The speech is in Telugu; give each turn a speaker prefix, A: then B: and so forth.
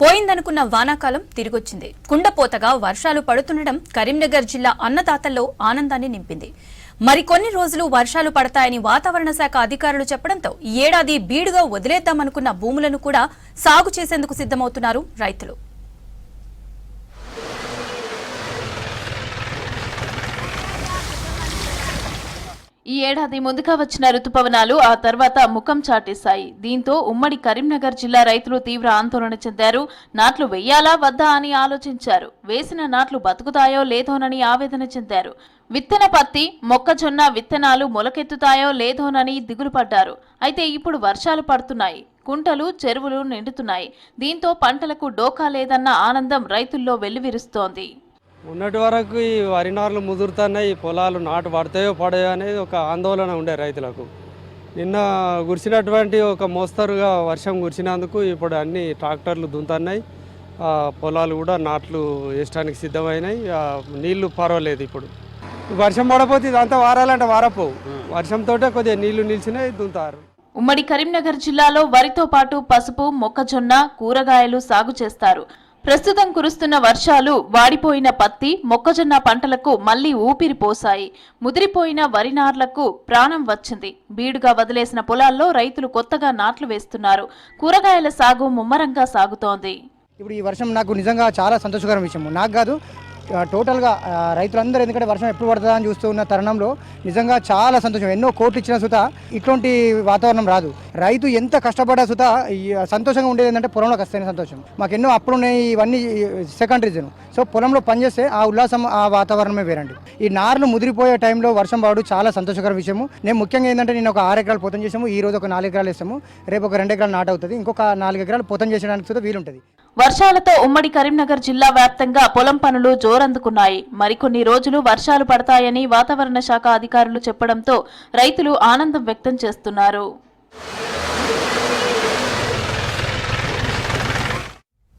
A: పోయిందనుకున్న వానాకాలం తిరిగొచ్చింది. కుండపోతగా వర్షాలు పడుతుండడం కరీంనగర్ జిల్లా అన్నదాతల్లో ఆనందాన్ని నింపింది. మరికొన్ని రోజులు వర్షాలు పడతాయని వాతావరణ శాఖ అధికారులు చెప్పడంతో ఈ ఏడాది బీడుగా వదిలేద్దామనుకున్న భూములను కూడా సాగు చేసేందుకు సిద్ధమవుతున్నారు రైతులు.
B: ఈ ఏడాది ముందుగా వచ్చిన రుతుపవనాలు ఆ తర్వాత ముఖం చాటేశాయి. దీంతో ఉమ్మడి కరీంనగర్ జిల్లా రైతులు తీవ్ర ఆందోళన చెందారు. నాట్లు వెయ్యాలా వద్దా అని ఆలోచించారు. వేసిన నాట్లు బతుకుతాయో లేదోనని ఆవేదన చెందారు. విత్తన పత్తి, మొక్కజొన్న విత్తనాలు మొలకెత్తుతాయో లేదోనని దిగులు పడ్డారు. అయితే ఇప్పుడు వర్షాలు పడుతున్నాయి, కుంటలు చెరువులు నిండుతున్నాయి. దీంతో పంటలకు డోకా లేదన్న ఆనందం రైతుల్లో వెల్లివిరుస్తోంది.
C: ఉన్నటి వరకు ఈ వరి నార్లు ముదురుతున్నాయి, పొలాలు నాటు పడతాయో పడయో అనేది ఒక ఆందోళన ఉండే రైతులకు. నిన్న కురిసినటువంటి ఒక మోస్తరుగా వర్షం కురిసినందుకు ఇప్పుడు అన్ని ట్రాక్టర్లు దున్నుతున్నాయి. పొలాలు కూడా నాట్లు వేయడానికి సిద్ధమైనాయి. నీళ్లు పర్వాలేదు. ఇప్పుడు వర్షం పడపోతే ఇదంతా వారాలంటే వారపోవు. వర్షంతో కొద్దిగా నీళ్లు నిలిచినాయి, దున్నుతారు.
B: ఉమ్మడి కరీంనగర్ జిల్లాలో వరితో పాటు పసుపు, మొక్కజొన్న, కూరగాయలు సాగు చేస్తారు. ప్రస్తుతం కురుస్తున్న వర్షాలు వాడిపోయిన పత్తి, మొక్కజొన్న పంటలకు మళ్లీ ఊపిరి పోసాయి. ముదిరిపోయిన వరి నార్లకు ప్రాణం వచ్చింది. బీడుగా వదిలేసిన పొలాల్లో రైతులు కొత్తగా నాట్లు వేస్తున్నారు. కూరగాయల సాగు ముమ్మరంగా సాగుతోంది.
D: ఇప్పుడు ఈ వర్షం నాకు నిజంగా చాలా సంతోషకరం విషయం. నాకు కాదు, టోటల్గా రైతులందరూ, ఎందుకంటే వర్షం ఎప్పుడు పడుతుందా అని చూస్తూ ఉన్న తరుణంలో నిజంగా చాలా సంతోషం. ఎన్నో కోట్లు ఇచ్చిన సుత ఇట్లాంటి వాతావరణం రాదు. రైతు ఎంత కష్టపడ్డా సుత సంతోషంగా ఉండేది ఏంటంటే పొలంలోకి వస్తేనే సంతోషం. మాకు ఎన్నో అప్పుడున్నాయి, ఇవన్నీ సెకండ్ రీజన్. సో పొలంలో పనిచేస్తే ఆ ఉల్లాసం, ఆ వాతావరణమే వేరండి. ఈ నార్లు ముదిరిపోయే టైంలో వర్షం పడడం చాలా సంతోషకర విషయము. నేను ముఖ్యంగా ఏంటంటే నేను ఒక 6 ఎకరాలు పోతం చేసాము. ఈ రోజు ఒక 4 ఎకరాలు వేస్తాము. రేపు ఒక 2 ఎకరాలు నాటు అవుతుంది. ఇంకొక 4 ఎకరాలు పోతం చేసడానికి సుత వీలుంటుంది.
B: వర్షాలతో ఉమ్మడి కరీంనగర్ జిల్లా వ్యాప్తంగా పొలం పనులు జోరందుకున్నాయి. మరికొన్ని రోజులు వర్షాలు పడతాయని వాతావరణ శాఖ అధికారులు చెప్పడంతో రైతులు ఆనందం వ్యక్తం చేస్తున్నారు.